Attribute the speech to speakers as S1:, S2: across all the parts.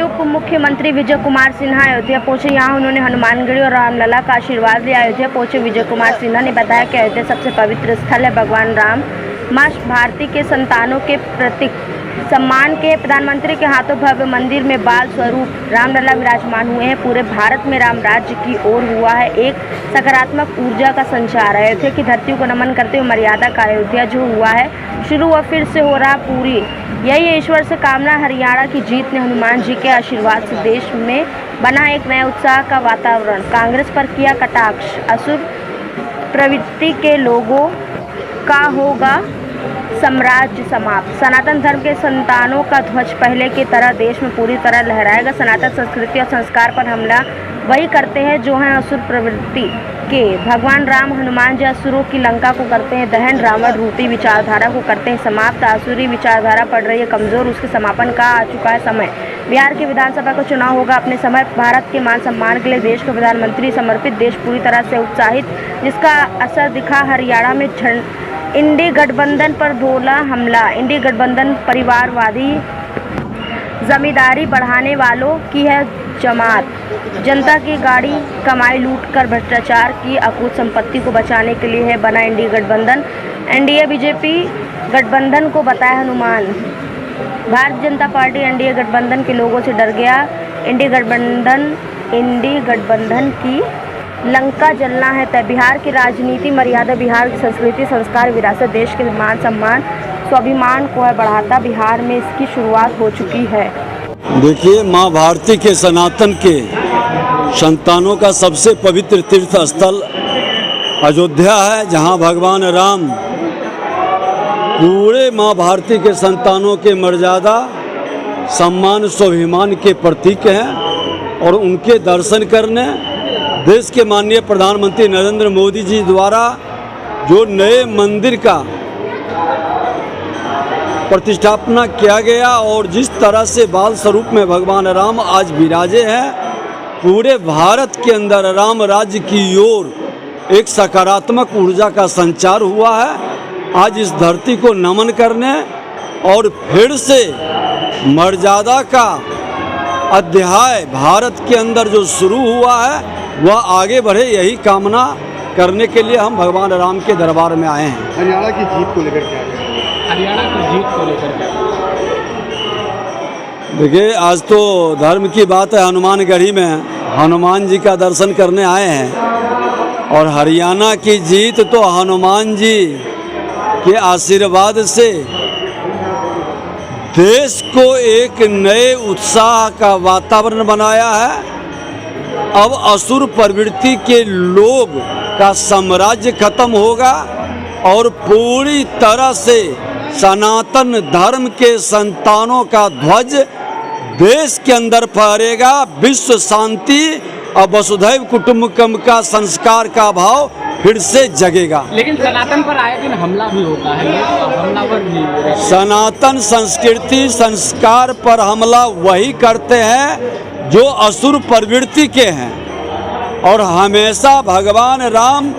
S1: उप मुख्यमंत्री विजय कुमार सिन्हा अयोध्या पहुंचे। यहां उन्होंने हनुमानगढ़ी और रामलला का आशीर्वाद लिया। अयोध्या पहुंचे विजय कुमार सिन्हा ने बताया कि अयोध्या सबसे पवित्र स्थल है। भगवान राम मां भारती के संतानों के प्रतीक सम्मान के प्रधानमंत्री के हाथों भव्य मंदिर में बाल स्वरूप रामलला विराजमान हुए हैं। पूरे भारत में राम राज्य की ओर हुआ है एक सकारात्मक ऊर्जा का संचार। अयोध्या की धरती को नमन करते हुए मर्यादा का अयोध्या जो हुआ है शुरू व फिर से हो रहा पूरी, यही ईश्वर से कामना। हरियाणा की जीत ने हनुमान जी के आशीर्वाद से देश में बना एक नए उत्साह का वातावरण। कांग्रेस पर किया कटाक्ष, असुर प्रवृत्ति के लोगों का होगा साम्राज्य समाप्त। सनातन धर्म के संतानों का ध्वज पहले की तरह देश में पूरी तरह लहराएगा। सनातन संस्कृति और संस्कार पर हमला वही करते हैं जो हैं असुर प्रवृत्ति के। भगवान राम हनुमान जी असुरों की लंका को करते हैं दहन, रावण रूपी विचारधारा को करते हैं समाप्त। आसुरी विचारधारा पड़ रही है कमजोर, उसके समापन का आ चुका है समय। बिहार की विधानसभा का चुनाव होगा अपने समय। भारत के मान सम्मान के लिए देश को प्रधानमंत्री समर्पित, देश पूरी तरह से उत्साहित, जिसका असर दिखा हरियाणा में। इंडी गठबंधन पर भोला हमला। इंडी गठबंधन परिवारवादी जमींदारी बढ़ाने वालों की है जमात। जनता की गाड़ी कमाई लूटकर भ्रष्टाचार की अकूत संपत्ति को बचाने के लिए है बना इंडी गठबंधन। एनडीए बीजेपी गठबंधन को बताया हनुमान। भारतीय जनता पार्टी एनडीए गठबंधन के लोगों से डर गया। इंडी गठबंधन की लंका जलना है तय। बिहार की राजनीति मर्यादा, बिहार की संस्कृति संस्कार विरासत देश के मान सम्मान स्वाभिमान को है बढ़ाता। बिहार में इसकी शुरुआत हो चुकी है।
S2: देखिए, माँ भारती के सनातन के संतानों का सबसे पवित्र तीर्थ स्थल अयोध्या है, जहाँ भगवान राम पूरे माँ भारती के संतानों के मर्यादा सम्मान स्वाभिमान के प्रतीक हैं। और उनके दर्शन करने देश के माननीय प्रधानमंत्री नरेंद्र मोदी जी द्वारा जो नए मंदिर का प्रतिष्ठापना किया गया और जिस तरह से बाल स्वरूप में भगवान राम आज विराजे हैं, पूरे भारत के अंदर राम राज्य की ओर एक सकारात्मक ऊर्जा का संचार हुआ है। आज इस धरती को नमन करने और फिर से मर्यादा का अध्याय भारत के अंदर जो शुरू हुआ है वह आगे बढ़े, यही कामना करने के लिए हम भगवान राम के दरबार में आए हैं।
S3: हरियाणा की जीत को लेकर क्या है? हरियाणा की जीत को लेकर क्या?
S2: देखिए, आज तो धर्म की बात है। हनुमानगढ़ी में हनुमान जी का दर्शन करने आए हैं और हरियाणा की जीत तो हनुमान जी के आशीर्वाद से देश को एक नए उत्साह का वातावरण बनाया है। अब असुर प्रवृत्ति के लोग का साम्राज्य खत्म होगा और पूरी तरह से सनातन धर्म के संतानों का ध्वज देश के अंदर फहरेगा। विश्व शांति और वसुधैव कुटुंबकम का संस्कार का भाव फिर से जगेगा।
S3: लेकिन सनातन पर आए दिन हमला भी होता है, हमलावर भी।
S2: सनातन संस्कृति संस्कार पर हमला वही करते हैं जो असुर प्रवृत्ति के हैं। और हमेशा भगवान राम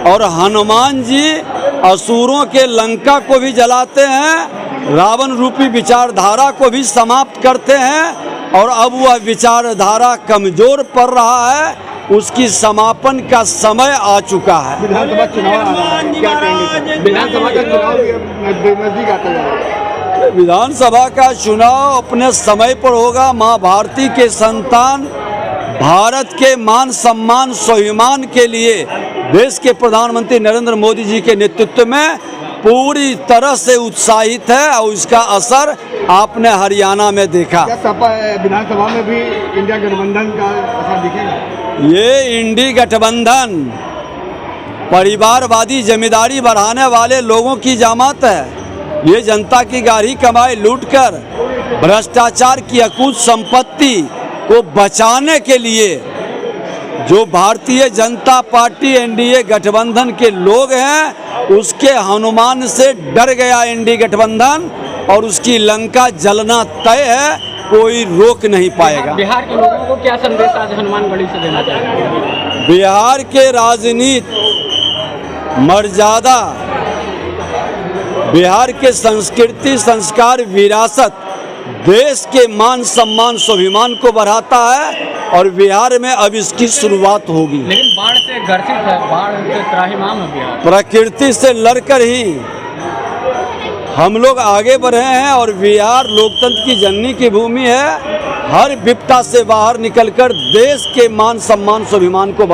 S2: और हनुमान जी असुरों के लंका को भी जलाते हैं, रावण रूपी विचारधारा को भी समाप्त करते हैं। और अब वह विचारधारा कमजोर पड़ रहा है, उसकी समापन का समय आ चुका है।
S3: विधानसभा चुनाव क्या कहेंगे? विधानसभा का चुनाव नजदीक आता है।
S2: विधानसभा का चुनाव अपने समय पर होगा। माँ भारती के संतान भारत के मान सम्मान स्वाभिमान के लिए देश के प्रधानमंत्री नरेंद्र मोदी जी के नेतृत्व में पूरी तरह से उत्साहित है और इसका असर आपने हरियाणा में देखा।
S3: विधानसभा में भी इंडिया गठबंधन का असर दिखेगा?
S2: ये इंडी गठबंधन परिवारवादी जमींदारी बढ़ाने वाले लोगों की जमात है। ये जनता की गाड़ी कमाई लूटकर भ्रष्टाचार की अकूत संपत्ति को बचाने के लिए जो भारतीय जनता पार्टी एनडीए गठबंधन के लोग हैं, उसके हनुमान से डर गया एनडीए गठबंधन और उसकी लंका जलना तय है, कोई रोक नहीं पाएगा।
S3: बिहार के लोगों को क्या संदेश आज हनुमानगढ़ी से देना चाहेंगे?
S2: बिहार के राजनीति मर्यादा, बिहार के संस्कृति संस्कार विरासत देश के मान सम्मान स्वाभिमान को बढ़ाता है और बिहार में अब इसकी शुरुआत होगी।
S4: लेकिन बाढ़ से ग्रसित है, बाढ़ से त्राहिमाम है बिहार।
S2: प्रकृति से लड़कर ही हम लोग आगे बढ़े हैं और बिहार लोकतंत्र की जननी की भूमि है। हर विपदा से बाहर निकलकर देश के मान सम्मान स्वाभिमान को